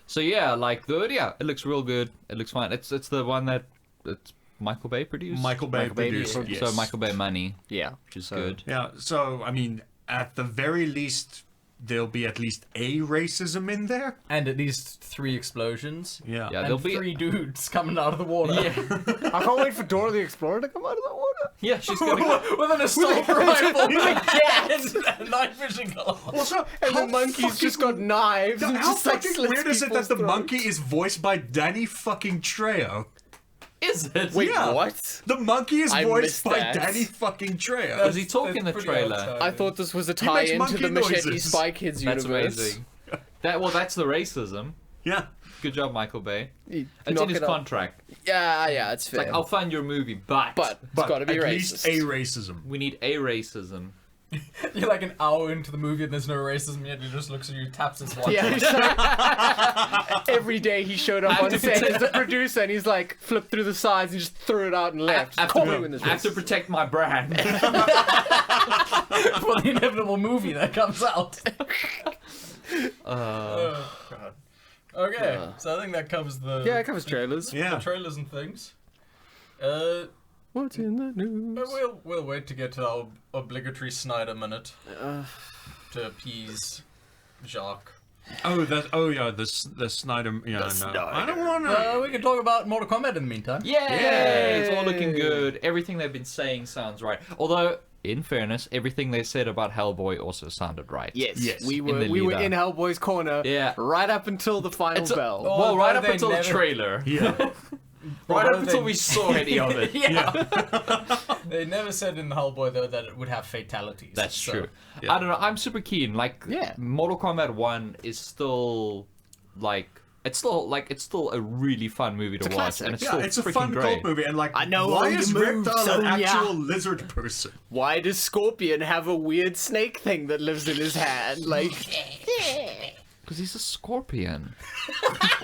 So yeah, like it looks real good. It looks fine. It's the one that it's Michael Bay produced. Michael Bay Michael Bay produced. produced. Yes. So Michael Bay money, Yeah. which is So- good. Yeah, so, I mean, at the very least, there'll be at least a racism in there. And at least 3 explosions. Yeah. Yeah, And there'll be 3 dudes coming out of the water. Yeah, I can't wait for Dora the Explorer to come out of the water. yeah. She's gonna. With an assault rifle and night vision goggles. Also, And how the monkey's fucking- just got knives and How just like fucking slits weird is it that people's the throats. monkey is voiced by Danny fucking Trejo? Is it? Wait, Yeah. what? The monkey is I voiced missed by that. Danny fucking Trejo. Does he talk That's in the pretty trailer? outside. I thought this was a makes tie into monkey the Machete noises. Spy Kids That's universe. amazing. That's the racism. Yeah. Good job, Michael Bay. You It's knock in his it up. contract. Yeah, it's fair. Like, I'll fund your movie, but but it's But got to be at racist. least a racism. we need a racism. You're like an hour into the movie and there's no racism yet. He just looks at you, taps his watch. Yeah, he's like, every day he showed up on to set pretend- as a producer and he's like flipped through the sides and just threw it out and left. I have Call to- me when there's I have to racist. protect my brand. For the inevitable movie that comes out. Oh, God. Okay, so I think that covers the Yeah, it covers trailers. the Yeah. trailers and things. What's in the news? But we'll wait to get to our obligatory Snyder Minute to appease Jacques. Oh yeah, the Snyder. Yeah, no. I don't want to. We can talk about Mortal Kombat in the meantime. Yay! Yay! It's all looking good. Everything they've been saying sounds right. Although, in fairness, everything they said about Hellboy also sounded right. Yes, Yes, we in were the we were lead-up. in Hellboy's corner. Yeah. Right up until the final It's a- bell. Oh, Well, right up they until the never- trailer. Yeah. Right Although up until they- we saw any of it. They never said in Hellboy though that it would have fatalities. That's so- true. Yeah. I don't know. I'm super keen. Like, Yeah. Mortal Kombat 1 is still like it's still a really fun movie to a watch, classic. and it's Yeah, still it's a freaking fun great. cult movie, and like, I know why all is your moves, Reptile an Sonya. actual lizard person? Why does Scorpion have a weird snake thing that lives in his hand? Like, Because he's a scorpion.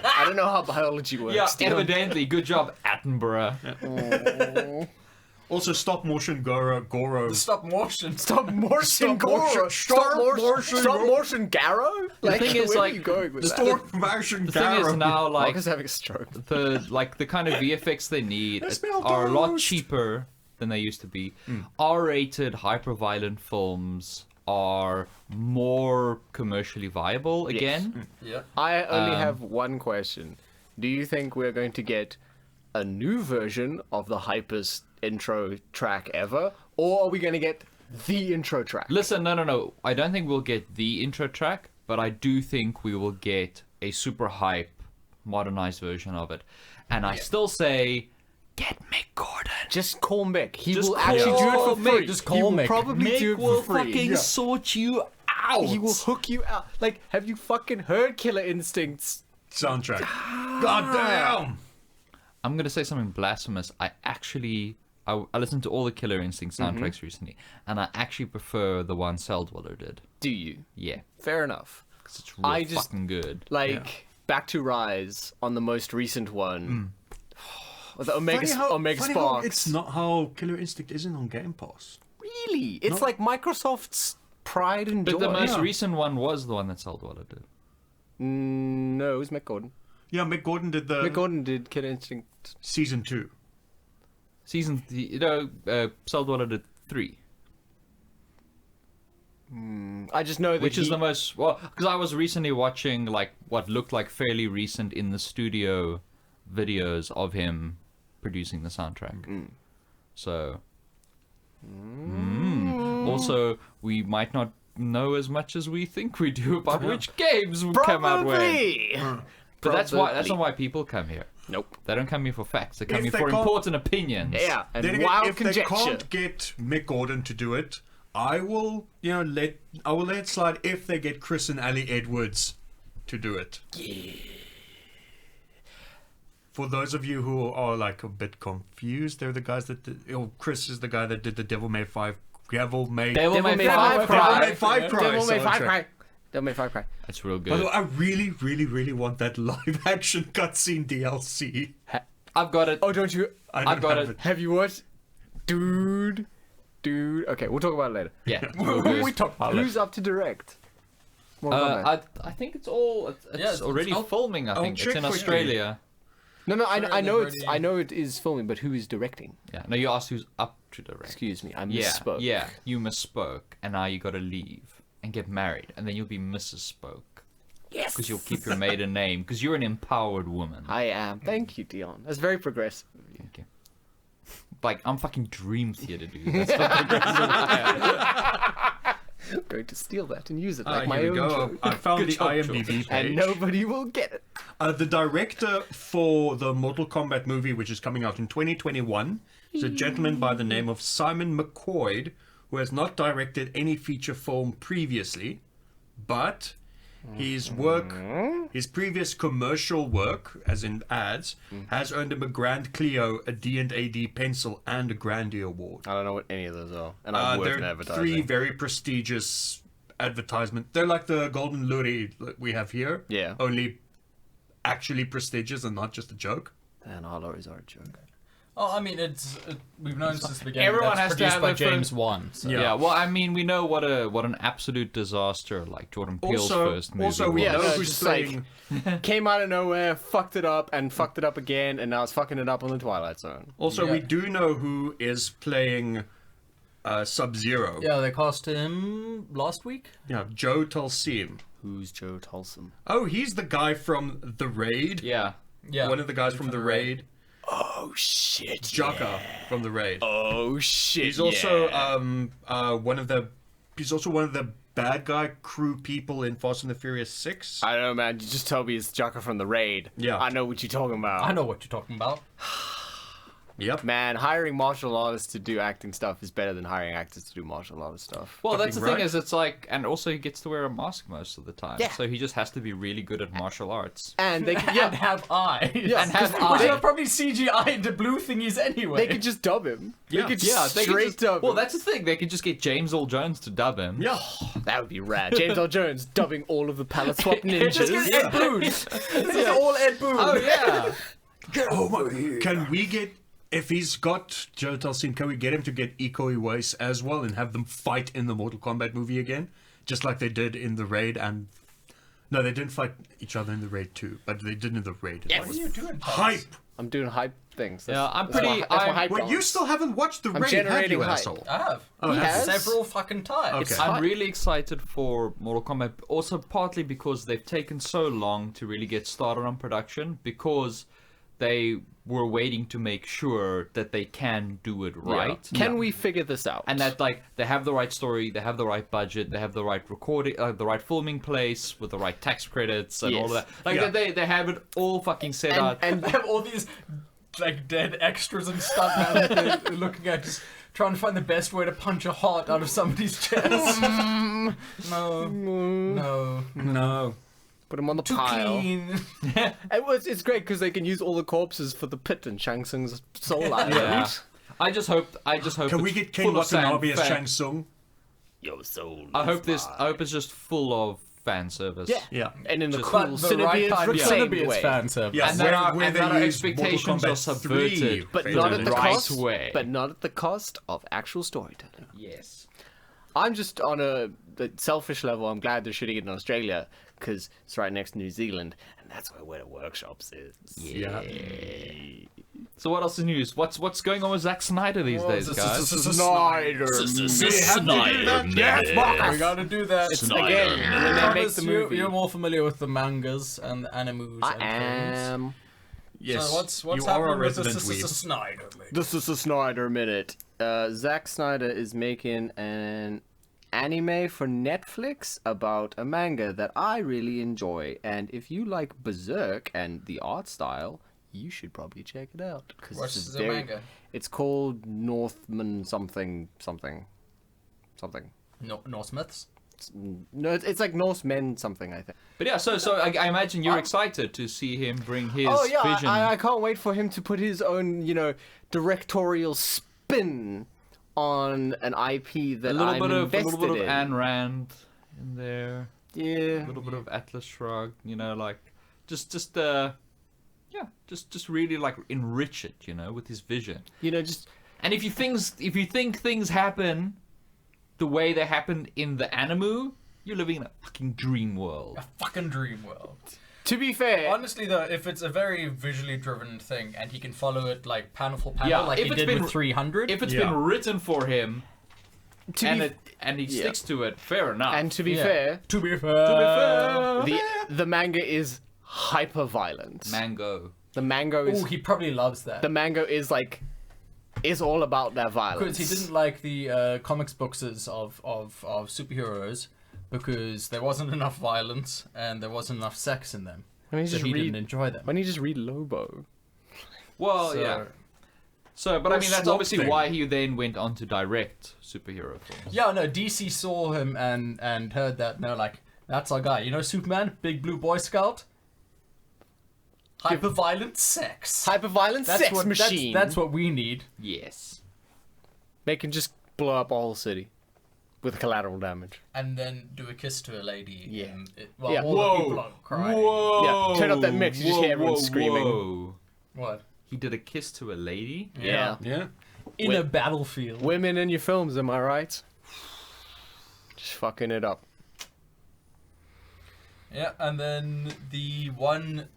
I don't know how biology works. Yeah, Dion. evidently. Good job, Attenborough. Also, stop motion Goro. Stop motion. Stop motion Goro. Stop motion Garrow. Like, thing is, where like, are you going with that? Stop motion The thing is now, like, Marcus having a stroke. the kind of VFX they need smell are a lot toast. cheaper than they used to be. R-rated, hyper-violent films are more commercially viable again. Yeah. I only have one question. Do you think we're going to get a new version of the hypest intro track ever, or are we going to get the intro track? Listen, no. I don't think we'll get the intro track, but I do think we will get a super hype, modernized version of it. And I still say, get Mick Gordon. Just call Mick. He Just will call actually do it for Mick. free. Just call he will Mick. probably Mick do it will for free. fucking sort you out. He will hook you out. Like, have you fucking heard Killer Instinct's? Soundtrack. God damn! I'm gonna say something blasphemous. I listened to all the Killer Instinct soundtracks recently, and I actually prefer the one Seldwaller did. Do you? Yeah, Fair enough. 'cause it's real I just- fucking good. Like, Back to Rise on the most recent one. The Omega Funny how Sparks. it's not how Killer Instinct isn't on Game Pass. Really? It's like Microsoft's pride and But joy. the most Yeah. recent one was the one that Seldwaller did. No, it was Mick Gordon. Yeah, Mick Gordon did the Mick Gordon did Killer Instinct. season 2. Seldwaller did 3. I just know that Which is the most because I was recently watching like what looked like fairly recent in the studio videos of him producing the soundtrack. So, also we might not know as much as we think we do about which games will come out when. Probably. But that's not Probably. why people come here. Nope. They don't come here for facts. They come If here they for can't- important opinions. Yeah, and Then again, wild if conjecture. they can't get Mick Gordon to do it, I will, let it slide if they get Chris and Ali Edwards to do it. Yeah. For those of you who are like a bit confused, they're the guys that did, Chris is the guy that did the Devil May 5. Devil May Devil 5 May Cry. 5 Cry. Devil May 5 soundtrack. Cry. Devil May 5 Cry. That's real By the good. way, I really, really, really want that live action cutscene DLC. I've got it. Oh, don't you? I got have it. Have you watched? Dude. Okay, we'll talk about it later. Yeah. real good. We talked about Who's up to direct? Mortal Kombat. I think it's all. It's Yeah, it's already out. filming. I think it's check in quickly. Australia. No, I Sorry, know they've I know it is filming, but who is directing? Yeah. No, you asked who's up to direct. Excuse me, I Yeah. misspoke. Yeah. You misspoke, and now you got to leave and get married, and then you'll be Mrs. Spoke. Yes. Because you'll keep your maiden name, because you're an empowered woman. I am. Thank you, Dion. That's very progressive. of you. Thank you. Like, I'm fucking Dream Theater, dude. That's not progressive. I'm going to steal that and use it Ah, like my here we own go. joke. I found Good the job, IMDb George. page. And nobody will get it. The director for the Mortal Kombat movie, which is coming out in 2021, is a gentleman by the name of Simon McCoy, who has not directed any feature film previously, but his previous commercial work, as in ads, has earned him a Grand Clio, a D&AD pencil, and a Grandy Award. I don't know what any of those are, and I work in They're advertising. three very prestigious advertisement. They're like the Golden Luri that we have here. Yeah. Only actually prestigious and not just a joke. And our lorries are a joke. Oh, I mean, we've known since the beginning. Everyone that's has to produced have by a James Wan. So. Yeah. Well, I mean, we know what an absolute disaster like Jordan Peele's first movie Also, we Yeah, know no, who's just playing. Came out of nowhere, fucked it up, and fucked it up again, and now it's fucking it up on the Twilight Zone. Also, we Yeah. do know who is playing Sub-Zero. Yeah, they cast him last week. Yeah, Joe Tulsim. Who's Joe Tulsim? Oh, he's the guy from The Raid. Yeah. Yeah, One of the guys from The Raid. Oh shit! Jaka from The Raid. Oh shit! He's also one of the bad guy crew people in Fast and the Furious 6. I don't know, man. You just told me it's Jaka from the Raid. Yeah. I know what you're talking about. I know what you're talking about. Yep. Man, hiring martial artists to do acting stuff is better than hiring actors to do martial arts stuff. Well, that's the Fucking thing right. is, it's like, and also he gets to wear a mask most of the time. Yeah. So he just has to be really good at martial arts. And they can, And yeah, have eyes. Yeah, and have Which eyes. are probably CGI into blue thingies anyway. they could just dub him. Yeah. They could just They could straight just, dub well, him. that's the thing. They could just get James Earl Jones to dub him. Yeah. That would be rad. James Earl Jones dubbing all of the palette swap Just ninjas. get Ed Boon. This is all Ed Boon. Oh yeah. Oh my! Can we get if he's got Joe Talcine? Can we get him to get Iko Uwais as well and have them fight in the Mortal Kombat movie again, just like they did in the Raid? And no, they didn't fight each other in the Raid too, but they did in the Raid. Yes. What are you doing, Thomas? Hype. I'm doing hype things. Yeah, I'm That's pretty- my- that's my I'm- hype Wait, you dance. still haven't watched the Raid, have generating you, hype. asshole? I have. Oh, He have you? has? Several fucking times. Okay. I'm really excited for Mortal Kombat, also partly because they've taken so long to really get started on production, because they were waiting to make sure that they can do it right. Can we figure this out? And that, like, they have the right story, they have the right budget, they have the right recording, the right filming place with the right tax credits and all of Yes. that. Like, Yeah. they have it all fucking set out. and They have all these like dead extras and stuff that they're looking at, just trying to find the best way to punch a heart out of somebody's chest. No. No. put him on the Too pile. clean. It's great because they can use all the corpses for the Pit and Shang Tsung's soul island. Yeah. I just hope Can we it's get Ken full of Watanabe as fan- Shang Tsung? Your soul. I hope it's just full of fan service. Yeah. Yeah. And in the Just- cool But the right CineBeards kind of reclaimed CineBeards way. fan service. Yeah. And that our Where they use Mortal expectations are Kombat 3 subverted, But in not the at the right cost. way. But not at the cost of actual storytelling. Yes. I'm just on the selfish level. I'm glad they're shooting it in Australia because it's right next to New Zealand, and that's where the workshops is. Yeah. So what else is news? What's going on with Zack Snyder these days, guys? Snyder. Yes, Marcus! We gotta do that. Again, when they make Thomas, the movie. you're more familiar with the mangas and the animus I and things. am. Yes. So what's you are a happening with the resident weeb. Snyder? Mate? This is the Snyder Minute. Zack Snyder is making an anime for Netflix about a manga that I really enjoy. And if you like Berserk and the art style, you should probably check it out. 'Cause What's it's the manga? It's called Northman something. Norse myths. No, it's like Norsemen something, I think. But yeah, so I imagine you're excited to see him bring his Oh yeah, vision. I can't wait for him to put his own, directorial spin on an IP that a little I'm bit of invested in. Ayn Rand in there, Yeah. a little bit of Atlas Shrugged. Like just really like enrich it, with his vision. Just And if you think things happen the way they happened in the animu, you're living in a fucking dream world. A fucking dream world. to be fair, Honestly, though, if it's a very visually driven thing and he can follow it like panel for panel, Yeah, like if he it's did been- with 300, If it's Yeah. been written for him to and be he yeah. sticks to it, fair enough. and to be Yeah. fair, to be fair, the manga is hyper violent. Mango. The manga is oh, he probably loves that. the manga is all about that violence. Because he didn't like the comics books of superheroes because there wasn't enough violence and there wasn't enough sex in them. Why don't you So just he read? didn't enjoy them. Why don't you just read Lobo? Well, So- yeah. So, but I Or mean, that's Swamp obviously Thing. why he then went on to direct superhero films. Yeah, no, DC saw him and heard that, and they're like, that's our guy. Superman? Big blue Boy Scout? Hyper-violent sex. Hyper violent That's sex what, machine. That's what we need. Yes. They can just blow up a whole city with collateral damage. And then do a kiss to a lady. Yeah. And Yeah. all the people are crying. Whoa. Yeah, turn up that mix, you just hear everyone screaming. Whoa. What? He did a kiss to a lady? Yeah. Yeah. In Wait. a battlefield. Women in your films, am I right? Just fucking it up. Yeah, and then the one,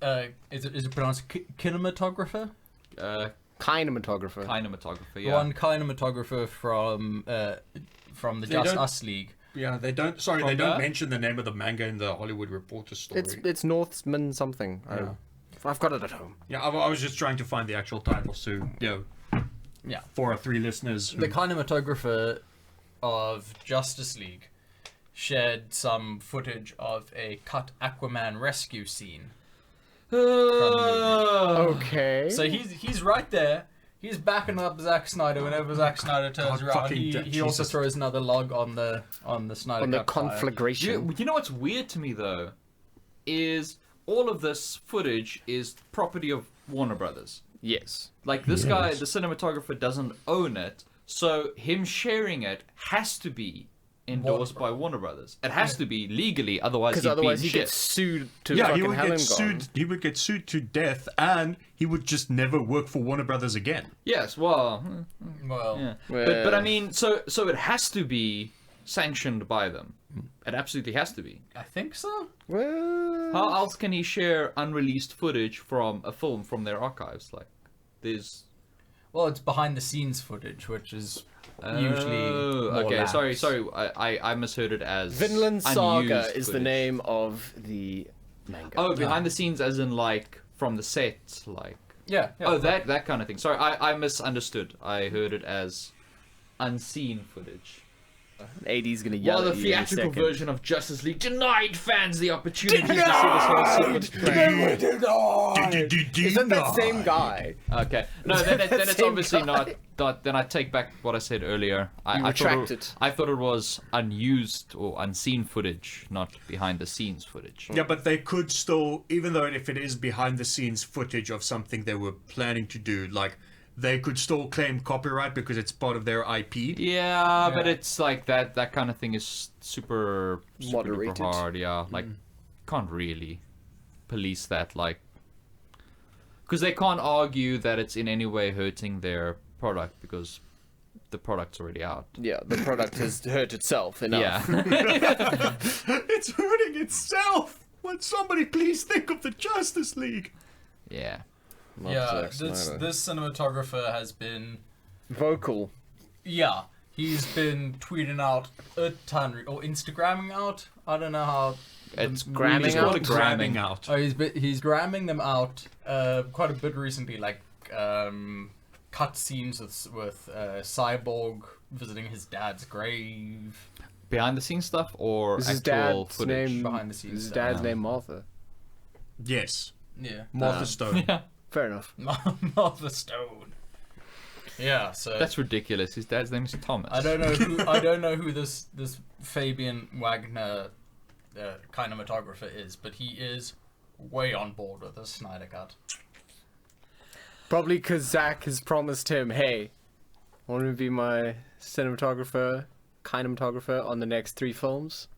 is it pronounced kinematographer? Kinematographer. Kinematographer, The yeah. one kinematographer from the They Just don't- Us League. Yeah, they don't. Sorry, From they don't that? mention the name of the manga in the Hollywood Reporter story. It's Northman something. Yeah. I've got it at home. Yeah, I was just trying to find the actual title. So, Yeah. for our 3 listeners, who, The kinematographer of Justice League shared some footage of a cut Aquaman rescue scene. Oh. Okay. So he's right there He's backing up Zack Snyder whenever Zack Snyder turns God around. fucking He also Jesus. throws another log on the Snyder On the Cut fire. conflagration. You know what's weird to me though, is all of this footage is property of Warner Brothers. Yes. Like this guy, the cinematographer, doesn't own it, so him sharing it has to be endorsed by Warner Brothers. It has to be legally, otherwise Because he'd otherwise be he in gets shit. sued to Yeah, fucking he would hell get and sued. gone. He would get sued to death, and he would just never work for Warner Brothers again. Yes, well, Well, yeah. Well. But I mean, so it has to be sanctioned by them. It absolutely has to be. I think so. Well, How else can he share unreleased footage from a film from their archives? Like, there's Well, it's behind the scenes footage, which is usually Oh, more okay. lax. Sorry. I misheard it as Vinland Saga unused is the footage. name of the manga. Oh, behind the scenes, as in like from the set, like. Yeah. Oh, that kind of thing. Sorry, I misunderstood. I heard it as unseen footage. AD's gonna yell Well, the at you in a theatrical second. version of Justice League denied fans the opportunity to see this whole sequence. Isn't that same guy? Okay, no, then it's Same obviously guy. not. Then I take back what I said earlier. I retract thought it. I thought it was unused or unseen footage, not behind the scenes footage. Yeah, but they could still, even though if it is behind the scenes footage of something they were planning to do, like they could still claim copyright because it's part of their IP. Yeah, but Yeah. it's like that kind of thing is super Moderated. duper hard. Yeah, like can't really police that, like, because they can't argue that it's in any way hurting their product because the product's already out. Yeah, the product has hurt itself enough. Yeah. It's hurting itself. Would somebody please think of the Justice League? Yeah. Not Yeah, Zack Snyder. this cinematographer has been... Vocal. Yeah, he's been tweeting out a ton, or Instagramming out. I don't know how... It's gramming it's called out? a gramming. out. Oh, he's gramming them out quite a bit recently, like cut scenes with Cyborg visiting his dad's grave. Behind the scenes stuff or Is his actual dad's footage? name? Behind the scenes Is his stuff. dad's name Martha? Yes. Yeah, Martha Stone. Yeah. Fair enough. Martha Stone. Yeah, so That's ridiculous. His dad's name is Thomas. I don't know who this Fabian Wagner kinematographer is, but he is way on board with the Snyder Cut. Probably because Zack has promised him, hey, want to be my kinematographer on the next 3 films?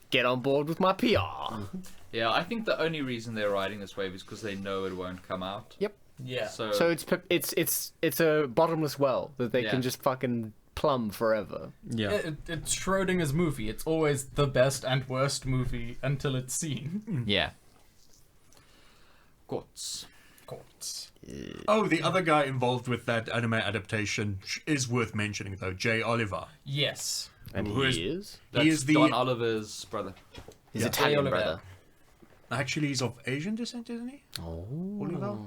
Get on board with my PR. Yeah, I think the only reason they're riding this wave is because they know it won't come out. Yep. Yeah. So, So it's a bottomless well that they Yeah. can just fucking plumb forever. Yeah. It's Schrodinger's movie. It's always the best and worst movie until it's seen. yeah. Quartz. Courts. Oh, the other guy involved with that anime adaptation is worth mentioning, though. Jay Oliver. Yes. And Who he is- is? That's He is the- Don Oliver's brother. His Yeah. Italian Oliver. brother. Actually, he's of Asian descent, isn't he? Oh. Oliver?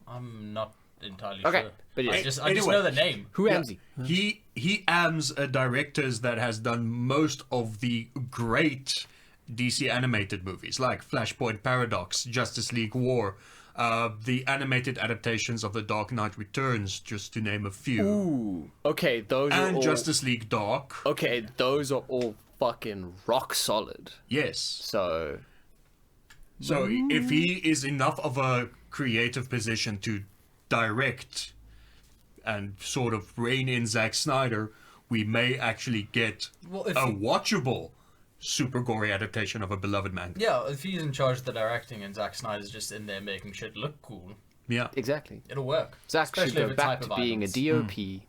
I'm not entirely Okay, sure. but yes. I just Anyway. know the name. Who ams he? He AMs a directors that has done most of the great DC animated movies, like Flashpoint Paradox, Justice League War, the animated adaptations of The Dark Knight Returns, just to name a few, Ooh. Okay, those are and all... Justice League Dark. Okay, those are all fucking rock solid. Yes. So... So if he is enough of a creative position to direct and sort of rein in Zack Snyder, we may actually get Well, if a he- watchable super gory adaptation of a beloved manga. Yeah, if he's in charge of the directing and Zack Snyder's just in there making shit look cool, Yeah. Exactly. it'll work. Zack should Especially if go it's back hyper to being a violence. DOP.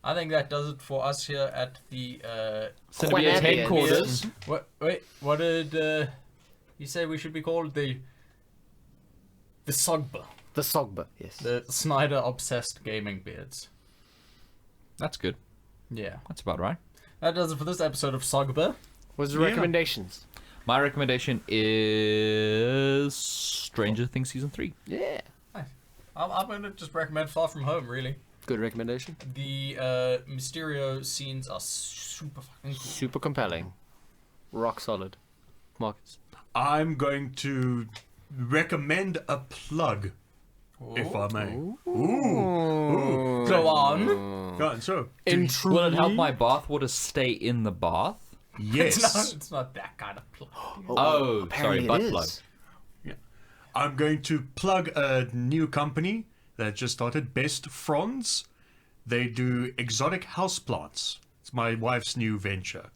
I think that does it for us here at the CineBeards CineBeards. headquarters. What did you say we should be called? The Sogba. The Sogba, yes. The Snyder obsessed gaming beards. That's good. Yeah. That's about right. That does it for this episode of Sogba. What's the Yeah. recommendations? My recommendation is Stranger Things Season 3. Yeah. I'm gonna just recommend Far From Home, really. Good recommendation. The Mysterio scenes are super fucking cool. Super compelling. Rock solid. Marcus. I'm going to recommend a plug if I may. Ooh. Go on. Go on, so. Will it help my bathwater stay in the bath? Yes. It's not that kind of plug. Oh, sorry, apparently butt it plug. is. I'm going to plug a new company that just started, Best Fronds. They do exotic houseplants. It's my wife's new venture.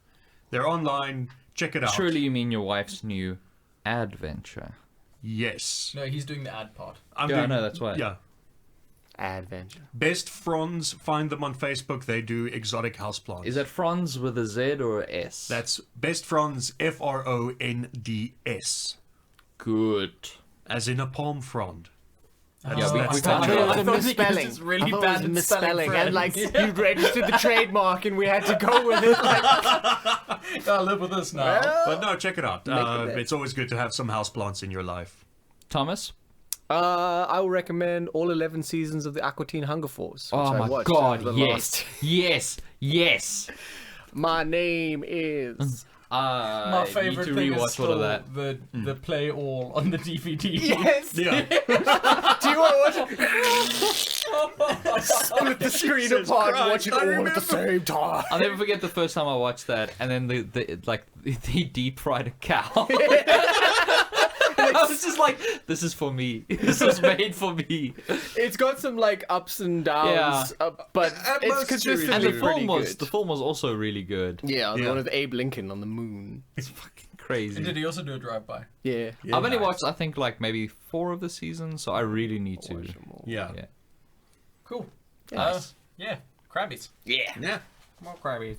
They're online. Check it out. Surely you mean your wife's new adventure. Yes. No, he's doing the ad part. I'm Yeah, I doing- know, that's why. Yeah. Adventure. Best Fronds. Find them on Facebook. They do exotic houseplants. Is that Franz with a Z or a S? That's Best Fronds, Fronds. good. As in a palm frond. Yeah, we I found thought I thought it out. was a he used misspelling. his really I thought bad it was a spelling misspelling, and like friends. you registered the trademark, and we had to go with it. Like, Gotta live with this now. But no, check it out. Make it better. It's always good to have some houseplants in your life. Thomas? I will recommend all 11 seasons of the Aqua Teen Hunger Force. Which Oh I my watched god, over the yes. Yes. Yes. My name is. My I favorite need to thing rewatch is all still of that. the play all on the DVD. Yes. Yeah. Do you want to watch it? Split the screen Jesus apart and Christ, watch it I all at remember. the same time. I'll never forget the first time I watched that, and then they deep fried a cow. I was just like, this is for me. This was made for me. It's got some like ups and downs, but it's most consistently And the pretty film good. was also really good. Yeah, the Yeah. one with Abe Lincoln on the moon. It's fucking crazy. And did he also do a drive-by? Yeah. I've only watched, I think, like maybe 4 of the seasons, so I really need to. Yeah. Yeah. Cool. Nice. Yeah, Krabbies. Yeah. Yeah. More Krabbies.